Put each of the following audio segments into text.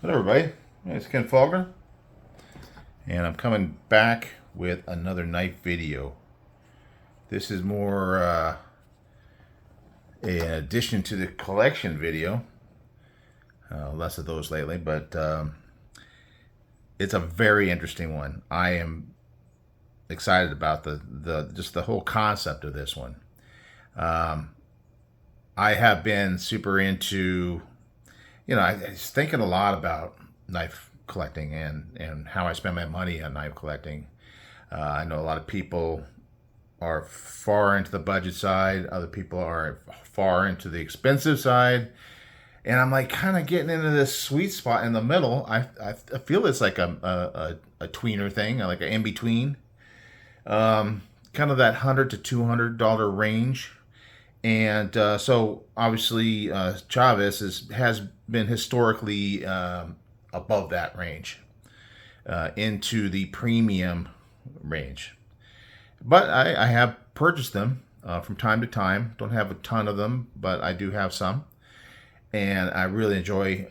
Hello everybody, it's Ken Faulkner, and I'm coming back with another knife video. This is more an addition to the collection video. Less of those lately, but it's a very interesting one. I am excited about the just the whole concept of this one. I have been super into, I was thinking a lot about knife collecting and how I spend my money on knife collecting. I know a lot of people are far into the budget side. Other people are far into the expensive side. And I'm like kind of getting into this sweet spot in the middle. I feel it's like a tweener thing, like an in-between. Kind of that $100 to $200 range. And so obviously Chaves has been historically above that range, into the premium range. But I have purchased them from time to time. Don't have a ton of them, but I do have some. And I really enjoy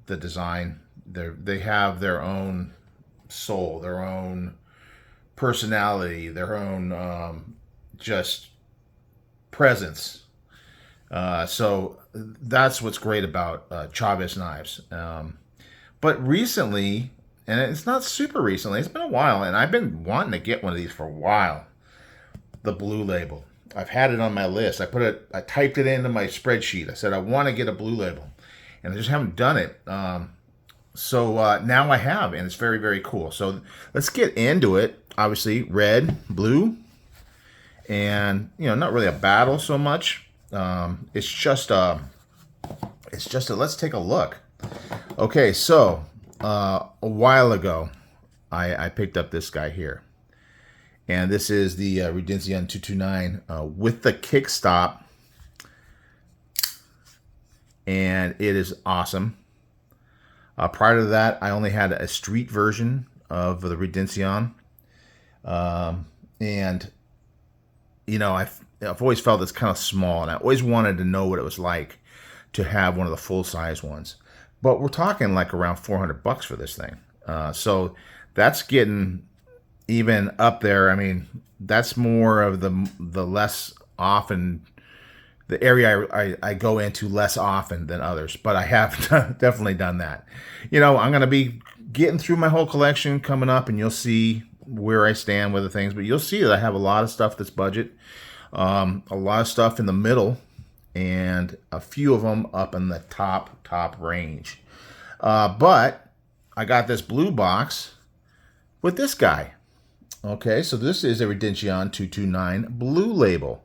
the design. They have their own soul, their own personality, their own just presence. So that's what's great about Chaves Knives. But recently, and it's not super recently, it's been a while, and I've been wanting to get one of these for a while. The Blue Label. I've had it on my list. I typed it into my spreadsheet. I said I want to get a Blue Label, and I just haven't done it. So now I have, and it's very, very cool. So let's get into it. Obviously, red, blue, and not really a battle so much. It's just a. Let's take a look. Okay, so a while ago, I picked up this guy here, and this is the Redinzion 229 with the kickstop, and it is awesome. Prior to that, I only had a street version of the Redinzion, and I've always felt it's kind of small, and I always wanted to know what it was like to have one of the full-size ones. But we're talking like around $400 for this thing. So that's getting even up there. I mean, that's more of the less often, the area I go into less often than others. But I have definitely done that. I'm going to be getting through my whole collection coming up, and you'll see where I stand with the things. But you'll see that I have a lot of stuff that's budget. A lot of stuff in the middle, and a few of them up in the top range. But I got this blue box with this guy. Okay, so this is a Redinzion 229 Blue Label.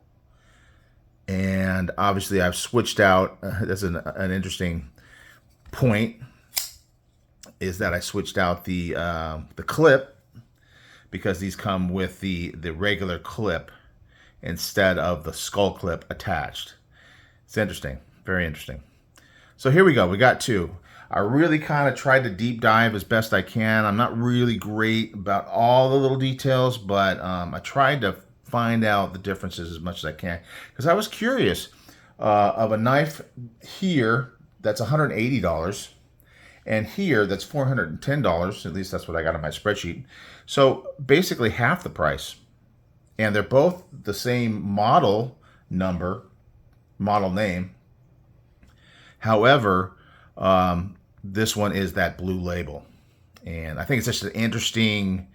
And obviously I've switched out, that's an interesting point, is that I switched out the clip, because these come with the regular clip instead of the skull clip attached. It's interesting, very interesting. So here we go, we got two. I really kind of tried to deep dive as best I can. I'm not really great about all the little details, but I tried to find out the differences as much as I can, because I was curious of a knife here that's $180 and here that's $410. At least that's what I got on my spreadsheet. So basically half the price. And they're both the same model number, model name. However, this one is that Blue Label. And I think it's just an interesting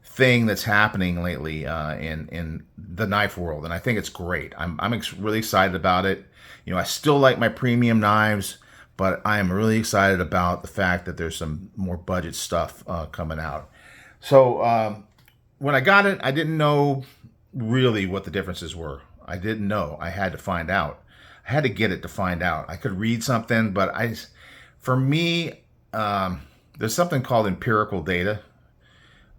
thing that's happening lately in the knife world. And I think it's great. I'm really excited about it. I still like my premium knives, but I am really excited about the fact that there's some more budget stuff coming out. So when I got it, I didn't know really what the differences were. I didn't know. I had to find out. I had to get it to find out. I could read something, but for me, there's something called empirical data.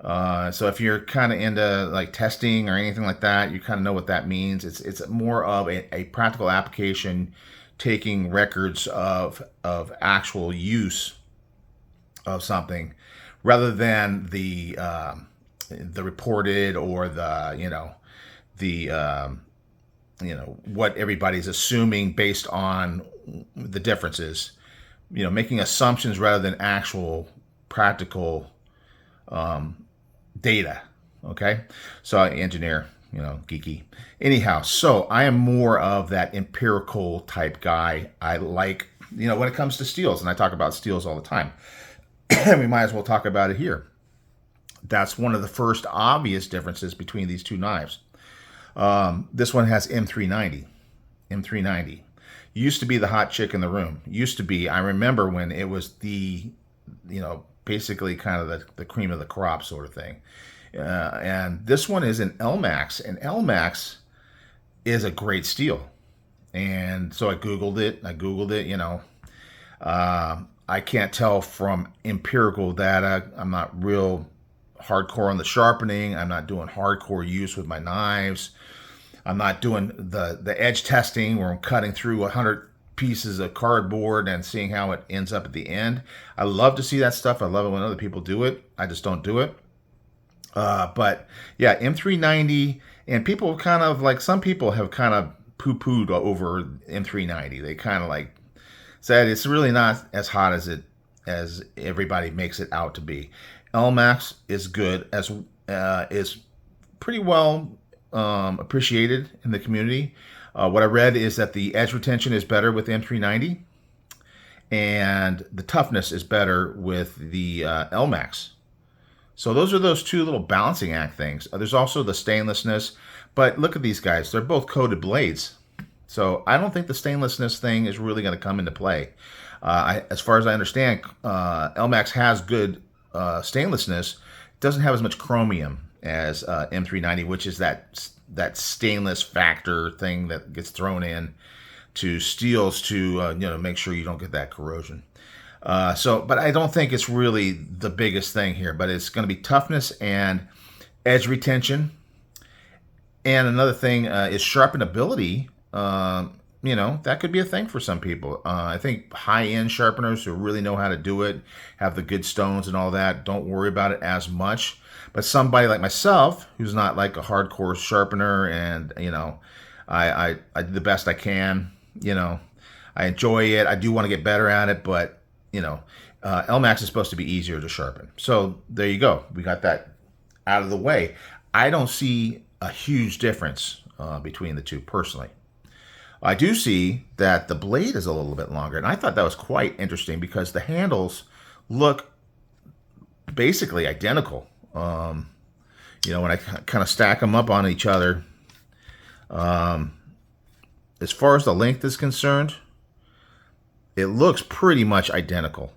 So if you're kind of into like testing or anything like that, you kind of know what that means. It's more of a practical application, taking records of actual use of something, rather than the reported or what everybody's assuming based on the differences. making assumptions rather than actual practical data. Okay, so I engineer, geeky. Anyhow, so I am more of that empirical type guy. I like, when it comes to steels, and I talk about steels all the time. We might as well talk about it here. That's one of the first obvious differences between these two knives. This one has M390. M390 used to be the hot chick in the room. Used to be. I remember when it was the, basically kind of the cream of the crop sort of thing. And this one is an LMAX, and LMAX is a great steel. And so I Googled it. I can't tell from empirical data. I'm not real hardcore on the sharpening. I'm not doing hardcore use with my knives. I'm not doing the edge testing where I'm cutting through 100 pieces of cardboard and seeing how it ends up at the end. I love to see that stuff. I love it when other people do it. I just don't do it. But yeah, M390, and people kind of like, some people have kind of poo-pooed over M390. They kind of like said it's really not as hot as everybody makes it out to be. LMAX is good, as is pretty well appreciated in the community. What I read is that the edge retention is better with M390, and the toughness is better with the LMAX. So those are those two little balancing act things. There's also the stainlessness, but look at these guys. They're both coated blades. So I don't think the stainlessness thing is really going to come into play. As far as I understand, LMAX has good stainlessness. It doesn't have as much chromium as M390, which is that stainless factor thing that gets thrown in to steels to make sure you don't get that corrosion. But I don't think it's really the biggest thing here, but it's going to be toughness and edge retention. And another thing is sharpenability. That could be a thing for some people. I think high-end sharpeners who really know how to do it, have the good stones and all that, don't worry about it as much. But somebody like myself, who's not like a hardcore sharpener, and I do the best I can. I enjoy it. I do want to get better at it, but LMAX is supposed to be easier to sharpen. So there you go. We got that out of the way. I don't see a huge difference between the two personally. I do see that the blade is a little bit longer, and I thought that was quite interesting because the handles look basically identical. When I kind of stack them up on each other, as far as the length is concerned, it looks pretty much identical.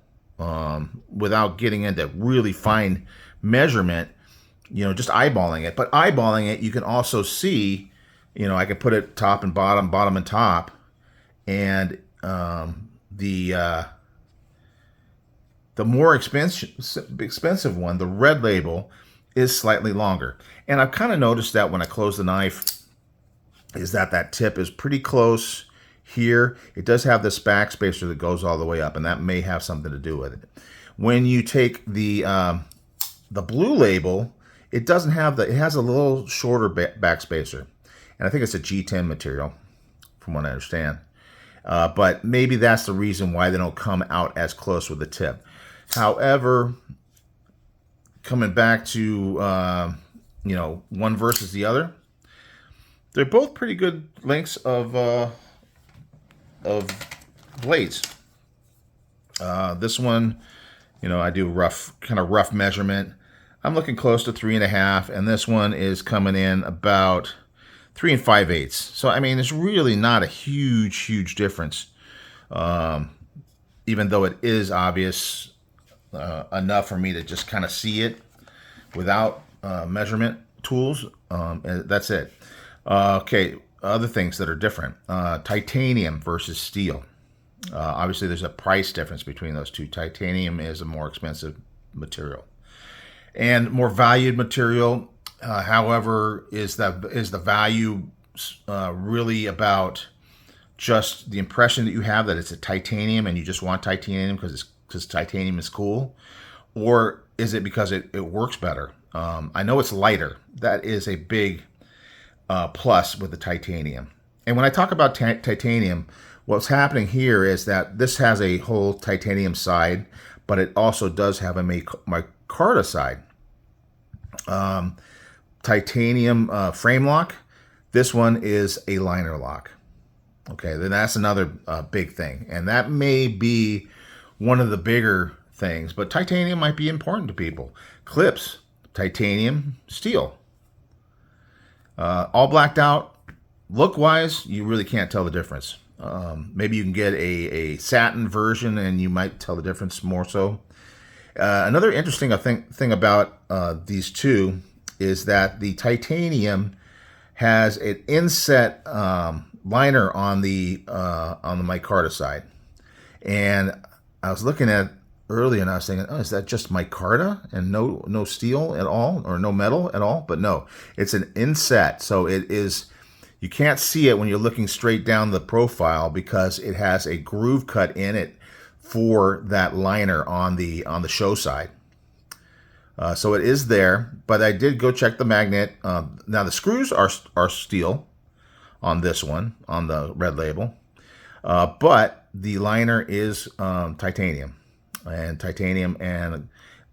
Without getting into really fine measurement, just eyeballing it. But eyeballing it, you can also see, I could put it top and bottom, bottom and top, and the more expensive one, the red label, is slightly longer. And I've kind of noticed that when I close the knife, is that tip is pretty close here. It does have this back spacer that goes all the way up, and that may have something to do with it. When you take the blue label, it doesn't have it has a little shorter back spacer. And I think it's a G10 material, from what I understand. But maybe that's the reason why they don't come out as close with the tip. However, coming back to one versus the other, they're both pretty good lengths of blades. This one, I do rough measurement. I'm looking close to 3.5, and this one is coming in about 3 5/8. So I mean, it's really not a huge difference, even though it is obvious enough for me to just kind of see it without measurement tools. That's it. Okay, other things that are different. Titanium versus steel. Obviously, there's a price difference between those two. Titanium is a more expensive material and more valued material. However, is the value really about just the impression that you have that it's a titanium and you just want titanium because titanium is cool, or is it because it works better? I know it's lighter. That is a big plus with the titanium. And when I talk about titanium, What's happening here is that this has a whole titanium side, but it also does have a micarta side. Titanium frame lock. This one is a liner lock. Okay, then that's another big thing. And that may be one of the bigger things, but titanium might be important to people. Clips, titanium, steel. All blacked out. Look-wise, you really can't tell the difference. Maybe you can get a satin version and you might tell the difference more so. Another interesting thing about these two is that the titanium has an inset liner on the micarta side, and I was looking at it earlier and I was thinking, oh, is that just micarta and no steel at all or no metal at all? But no, it's an inset, so it is. You can't see it when you're looking straight down the profile because it has a groove cut in it for that liner on the show side. So it is there, but I did go check the magnet. Now the screws are steel on this one, on the red label, but the liner is titanium, and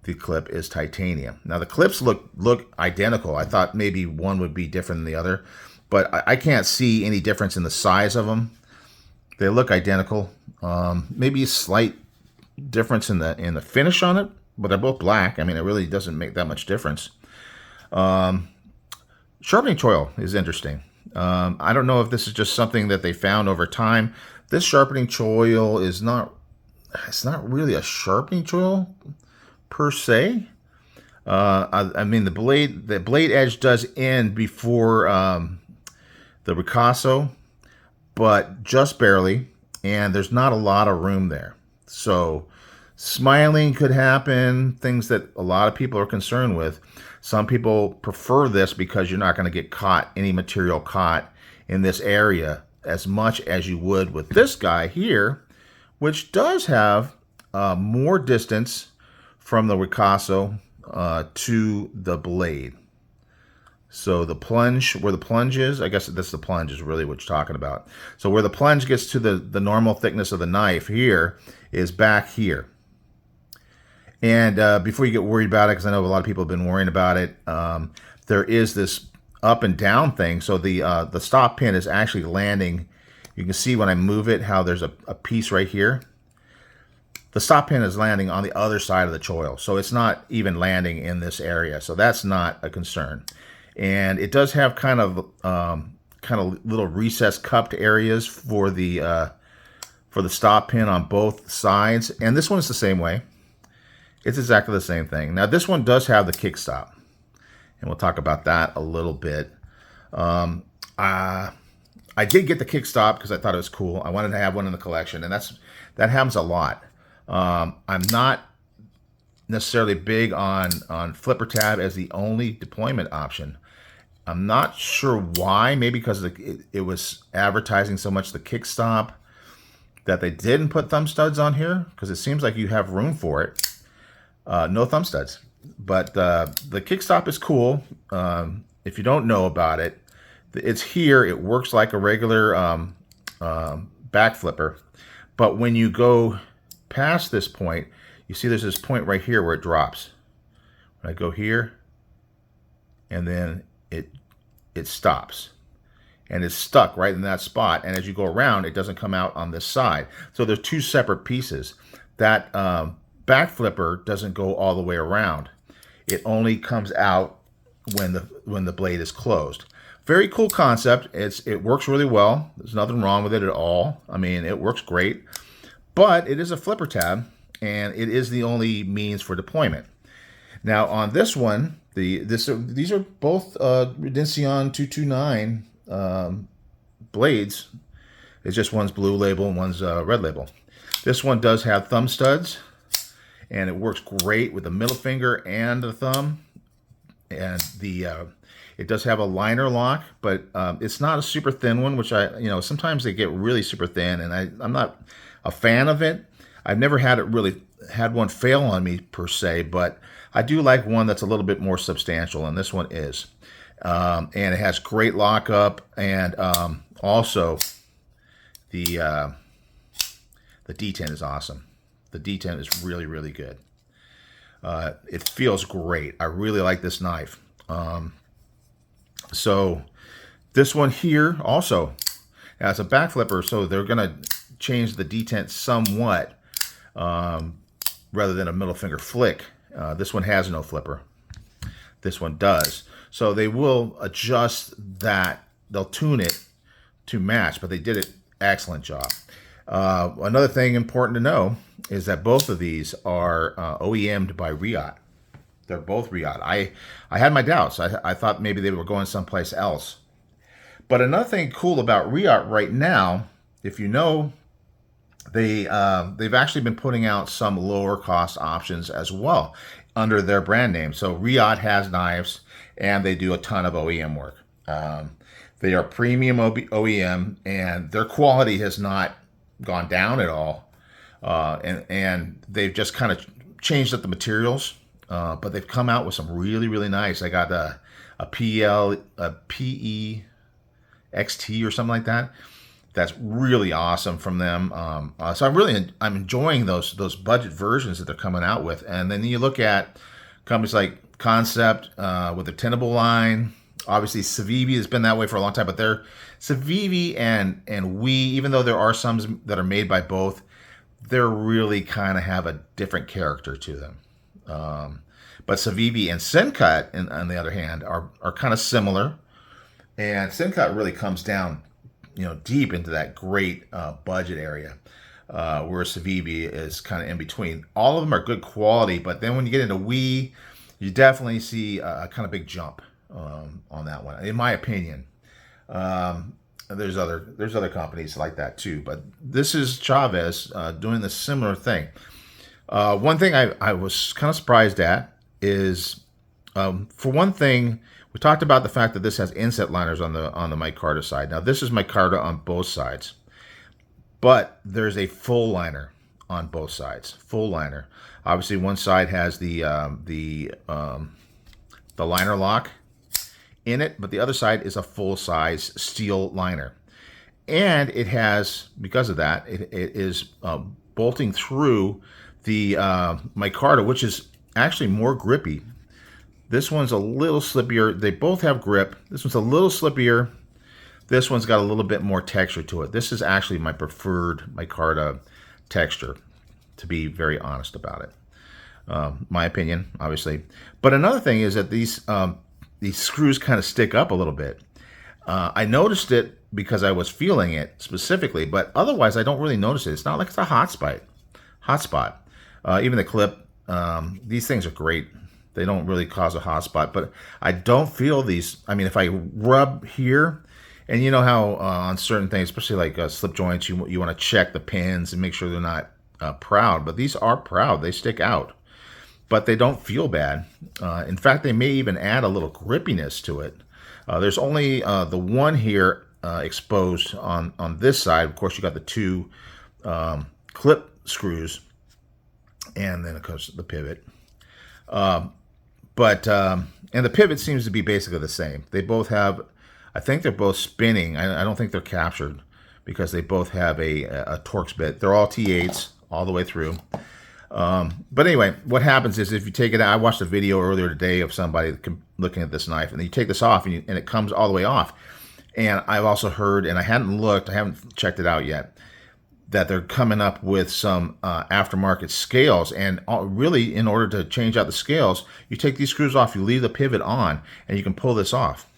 the clip is titanium. Now the clips look identical. I thought maybe one would be different than the other, but I can't see any difference in the size of them. They look identical. Maybe a slight difference in the finish on it, but they're both black. I mean, it really doesn't make that much difference. Sharpening choil is interesting. I don't know if this is just something that they found over time. This sharpening choil is it's not really a sharpening choil per se. I mean, the blade edge does end before the ricasso, but just barely, and there's not a lot of room there. So smiling could happen, things that a lot of people are concerned with. Some people prefer this because you're not going to get any material caught in this area as much as you would with this guy here, which does have more distance from the ricasso to the blade. So the plunge, where the plunge is, I guess this the plunge is really what you're talking about. So where the plunge gets to the normal thickness of the knife here is back here. And before you get worried about it, because I know a lot of people have been worrying about it, there is this up and down thing. So the stop pin is actually landing. You can see when I move it how there's a piece right here. The stop pin is landing on the other side of the choil, so it's not even landing in this area. So that's not a concern. And it does have kind of little recessed cupped areas for the stop pin on both sides. And this one is the same way. It's exactly the same thing. Now this one does have the kick stop, and we'll talk about that a little bit. I did get the kick stop because I thought it was cool. I wanted to have one in the collection, and that happens a lot. I'm not necessarily big on flipper tab as the only deployment option. I'm not sure why. Maybe because it was advertising so much the kick stop that they didn't put thumb studs on here, because it seems like you have room for it. No thumb studs, but the kick stop is cool. If you don't know about it, it's here. It works like a regular back flipper, but when you go past this point, you see there's this point right here where it drops. When I go here, and then it stops, and it's stuck right in that spot. And as you go around, it doesn't come out on this side. So there's two separate pieces. That back flipper doesn't go all the way around. It only comes out when the blade is closed. Very cool concept. It works really well. There's nothing wrong with it at all. I mean, it works great, but it is a flipper tab, and it is the only means for deployment. Now on this one, these are both Redencion 229 blades. It's just one's blue label and one's red label. This one does have thumb studs, and it works great with the middle finger and the thumb. And it does have a liner lock, but it's not a super thin one, which sometimes they get really super thin, and I'm not a fan of it. I've never had one fail on me per se, but I do like one that's a little bit more substantial, and this one is. And it has great lockup, and also the The detent is awesome. The detent is really, really good. It feels great. I really like this knife. So this one here also has a back flipper, so they're going to change the detent somewhat rather than a middle finger flick. This one has no flipper. This one does. So they will adjust that. They'll tune it to match, but they did an excellent job. Another thing important to know is that both of these are OEM'd by Riot. They're both Riot. I had my doubts. I thought maybe they were going someplace else. But another thing cool about Riot right now, if you know, they've actually been putting out some lower cost options as well under their brand name. So Riot has knives, and they do a ton of OEM work. They are premium OEM, and their quality has not gone down at all. And they've just kind of changed up the materials, but they've come out with some really, really nice. I got a PE XT or something like that. That's really awesome from them. So I'm enjoying those budget versions that they're coming out with. And then you look at companies like Concept with their Tenable line. Obviously, Civivi has been that way for a long time, but they're Civivi and We, even though there are some that are made by both, they're really kind of have a different character to them. But Civivi and Syncut, on the other hand, are kind of similar. And Syncut really comes down, deep into that great budget area, where Civivi is kind of in between. All of them are good quality, but then when you get into We, you definitely see a kind of big jump on that one, in my opinion. There's other companies like that too, but this is Chaves doing the similar thing. One thing I was kind of surprised at is, for one thing, we talked about the fact that this has inset liners on the micarta side. Now this is micarta on both sides, but there's a full liner on both sides. Full liner. Obviously, one side has the liner lock in it, but the other side is a full-size steel liner, and it has, because of that, it is bolting through the micarta, which is actually more grippy. This one's a little slippier. They both have grip. This one's a little slippier. This one's got a little bit more texture to it. This is actually my preferred micarta texture, to be very honest about it. My opinion, obviously. But another thing is that these screws kind of stick up a little bit. I noticed it because I was feeling it specifically, but otherwise I don't really notice it. It's not like it's a hot spot. Even the clip, these things are great. They don't really cause a hot spot, but I don't feel these. I mean, if I rub here, and you know how on certain things, especially like slip joints, you want to check the pins and make sure they're not proud, but these are proud. They stick out, but they don't feel bad. In fact, they may even add a little grippiness to it. There's only the one here exposed on this side. Of course, you got the two clip screws, and then of course the pivot. And the pivot seems to be basically the same. They both have, I think they're both spinning. I don't think they're captured because they both have a Torx bit. They're all T8s all the way through. But anyway, what happens is if you take it out, I watched a video earlier today of somebody looking at this knife, and then you take this off and it comes all the way off. And I've also heard, and I haven't checked it out yet, that they're coming up with some aftermarket scales. And really, in order to change out the scales, you take these screws off, you leave the pivot on, and you can pull this off.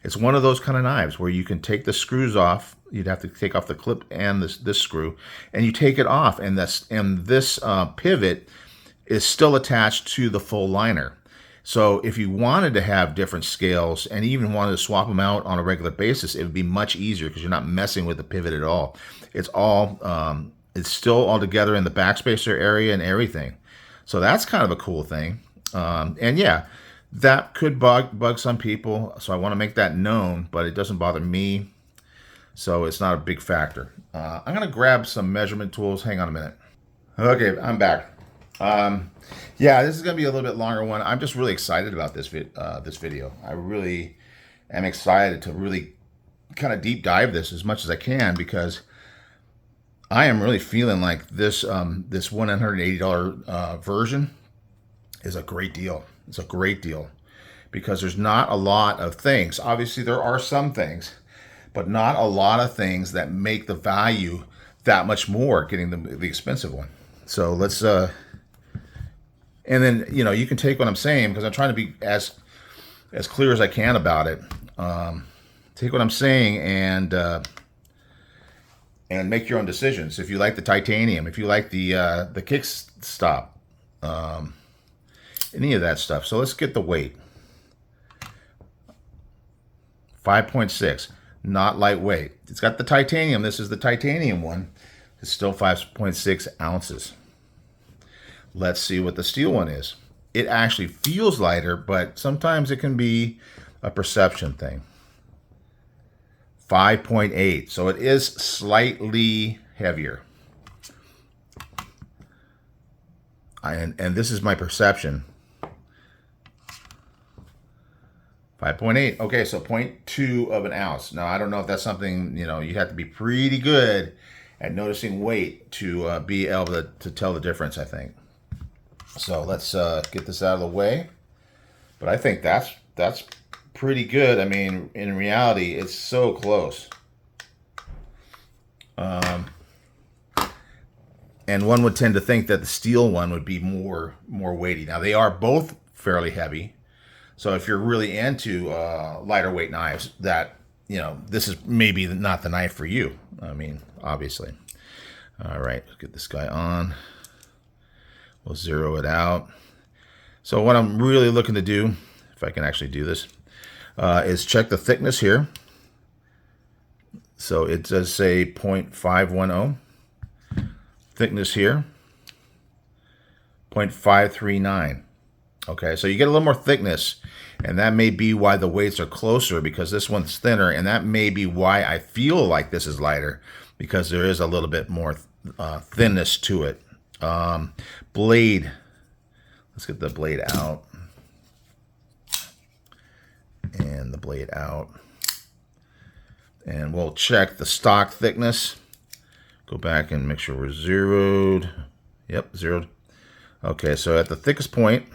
It's one of those kind of knives where you can take the screws off. You'd have to take off the clip and this screw, and you take it off, and this pivot is still attached to the full liner. So if you wanted to have different scales and even wanted to swap them out on a regular basis, it would be much easier because you're not messing with the pivot at all. It's still all together in the backspacer area and everything. So that's kind of a cool thing. And yeah, that could bug some people. So I want to make that known, but it doesn't bother me. So it's not a big factor. I'm going to grab some measurement tools. Hang on a minute. Okay, I'm back. Yeah, this is going to be a little bit longer one. I'm just really excited about this video. I really am excited to really kind of deep dive this as much as I can, because I am really feeling like this this $180 version is a great deal. It's a great deal because there's not a lot of things. Obviously, there are some things, but not a lot of things that make the value that much more getting the expensive one. So let's and then you can take what I'm saying because I'm trying to be as clear as I can about it. Take what I'm saying and make your own decisions. If you like the titanium, if you like the kick stop, any of that stuff. So let's get the weight. 5.6, not lightweight. It's got the titanium. This is the titanium one. It's still 5.6 ounces. Let's see what the steel one is. It actually feels lighter, but sometimes it can be a perception thing. 5.8, so it is slightly heavier. And this is my perception. 5.8. Okay, so 0.2 of an ounce. Now, I don't know if that's something, you have to be pretty good at noticing weight to be able to tell the difference, I think. So let's get this out of the way. But I think that's pretty good. I mean, in reality, it's so close. And one would tend to think that the steel one would be more weighty. Now, they are both fairly heavy. So if you're really into lighter weight knives, this is maybe not the knife for you. I mean, obviously. All right, let's get this guy on. We'll zero it out. So what I'm really looking to do, if I can actually do this, is check the thickness here. So it does say 0.510. Thickness here, 0.539. Okay, so you get a little more thickness, and that may be why the weights are closer, because this one's thinner, and that may be why I feel like this is lighter, because there is a little bit more thinness to it. Blade, let's get the blade out, and the blade out, and we'll check the stock thickness. Go back and make sure we're zeroed. Yep, zeroed. Okay, so at the thickest point,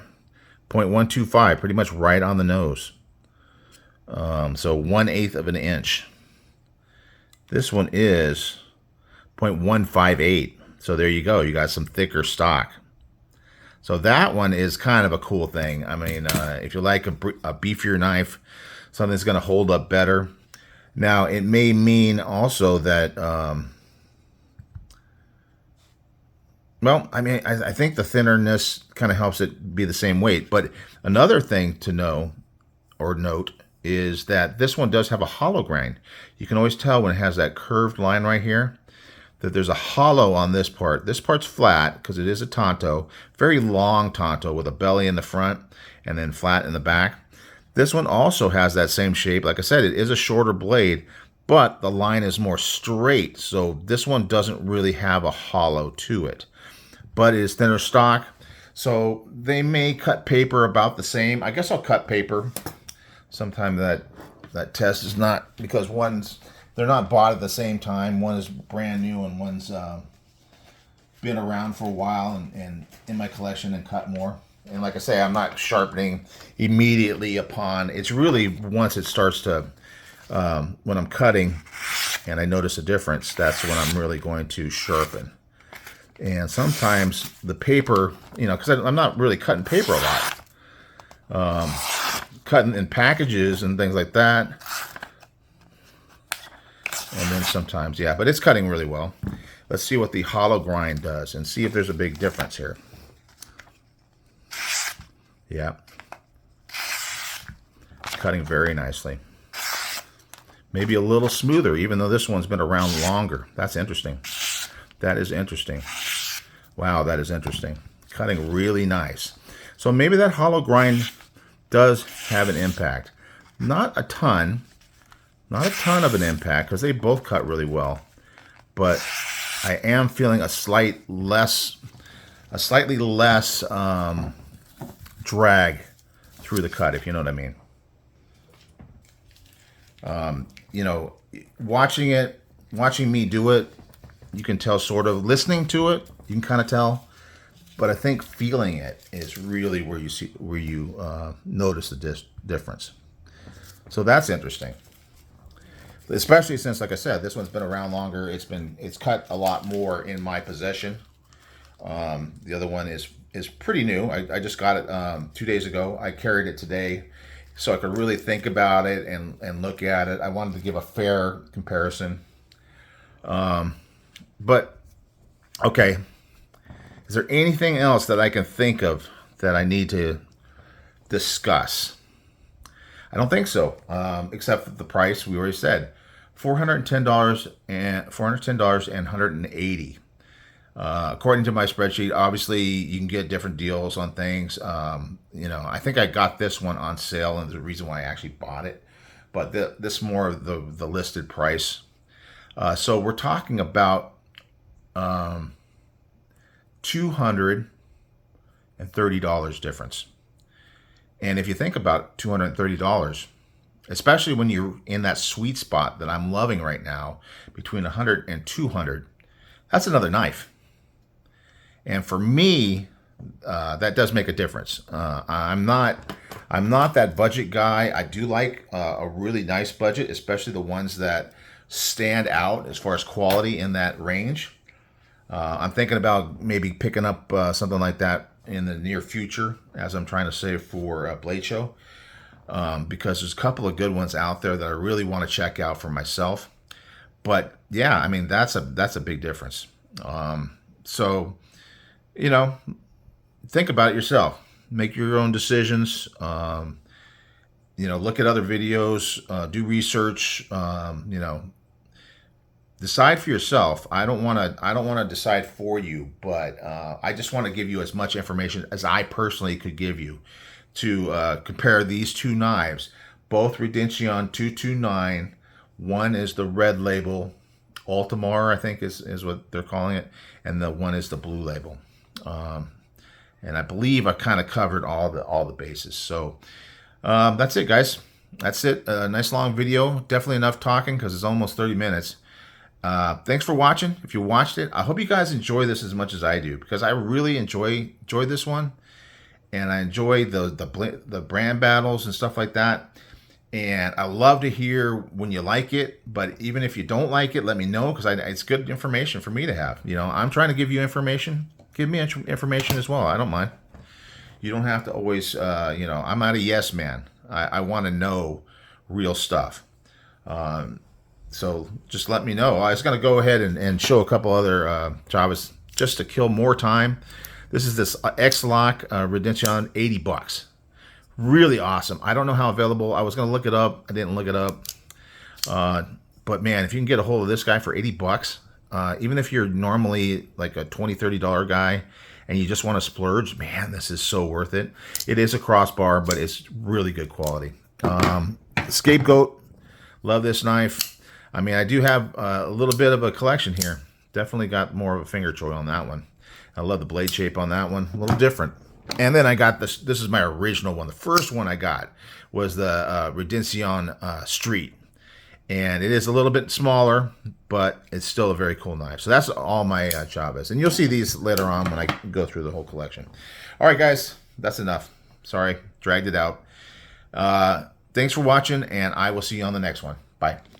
0.125, pretty much right on the nose. So 1/8 of an inch. This one is 0.158. So there you go. You got some thicker stock. So that one is kind of a cool thing. I mean, if you like a beefier knife, something that's going to hold up better. Now, it may mean also that... well, I mean, I think the thinnerness kind of helps it be the same weight. But another thing to know or note is that this one does have a hollow grind. You can always tell when it has that curved line right here that there's a hollow on this part. This part's flat because it is a tanto, very long tanto with a belly in the front and then flat in the back. This one also has that same shape. Like I said, it is a shorter blade, but the line is more straight. So this one doesn't really have a hollow to it. But it is thinner stock, so they may cut paper about the same. I guess I'll cut paper. Sometime that test is not, because they're not bought at the same time. One is brand new and one's been around for a while and in my collection and cut more. And like I say, I'm not sharpening immediately upon. It's really once it starts to, when I'm cutting and I notice a difference, that's when I'm really going to sharpen. And sometimes the paper, because I'm not really cutting paper a lot. Cutting in packages and things like that. And then sometimes, yeah, but it's cutting really well. Let's see what the hollow grind does and see if there's a big difference here. Yeah. Cutting very nicely. Maybe a little smoother, even though this one's been around longer. That's interesting. That is interesting. Wow, that is interesting. Cutting really nice. So maybe that hollow grind does have an impact. Not a ton of an impact, because they both cut really well. But I am feeling a slightly less drag through the cut, if you know what I mean. Watching me do it you can tell sort of. Listening to it, you can kind of tell. But I think feeling it is really where you notice the difference. So that's interesting. Especially since, like I said, this one's been around longer. It's cut a lot more in my possession. The other one is pretty new. I just got it 2 days ago. I carried it today so I could really think about it and look at it. I wanted to give a fair comparison. But okay, is there anything else that I can think of that I need to discuss? I don't think so, except for the price. We already said $410 and $180. According to my spreadsheet, obviously you can get different deals on things. I think I got this one on sale, and the reason why I actually bought it. But this more of the listed price. So we're talking about $230 difference. And if you think about $230, especially when you're in that sweet spot that I'm loving right now, between 100 and 200, that's another knife. And for me, that does make a difference. I'm not that budget guy. I do like a really nice budget, especially the ones that stand out as far as quality in that range. I'm thinking about maybe picking up something like that in the near future, as I'm trying to save for Blade Show, because there's a couple of good ones out there that I really want to check out for myself. But yeah, I mean, that's a big difference. So, think about it yourself. Make your own decisions. Look at other videos. Do research. Decide for yourself. I don't want to decide for you, but I just want to give you as much information as I personally could give you to compare these two knives. Both Redintion 229. One is the red label, Altamar, I think is what they're calling it, and the one is the blue label. And I believe I kind of covered all the bases. So that's it, guys. That's it. A nice long video. Definitely enough talking because it's almost 30 minutes. Thanks for watching. If you watched it, I hope you guys enjoy this as much as I do, because I really enjoy this one, and I enjoy the brand battles and stuff like that. And I love to hear when you like it, but even if you don't like it, let me know, because it's good information for me to have. I'm trying to give you information. Give me information as well. I don't mind. You don't have to always, I'm not a yes man. I want to know real stuff. So just let me know. I was going to go ahead and show a couple other Chaves just to kill more time. This is this X-Lock Redintion, $80. Really awesome. I don't know how available. I was going to look it up. I didn't look it up. But man, if you can get a hold of this guy for $80, even if you're normally like a $20, $30 guy and you just want to splurge, man, this is so worth it. It is a crossbar, but it's really good quality. Scapegoat. Love this knife. I mean, I do have a little bit of a collection here. Definitely got more of a finger choice on that one. I love the blade shape on that one. A little different. And then I got this. This is my original one. The first one I got was the Redintion Street. And it is a little bit smaller, but it's still a very cool knife. So that's all my Chaves. And you'll see these later on when I go through the whole collection. All right, guys. That's enough. Sorry. Dragged it out. Thanks for watching, and I will see you on the next one. Bye.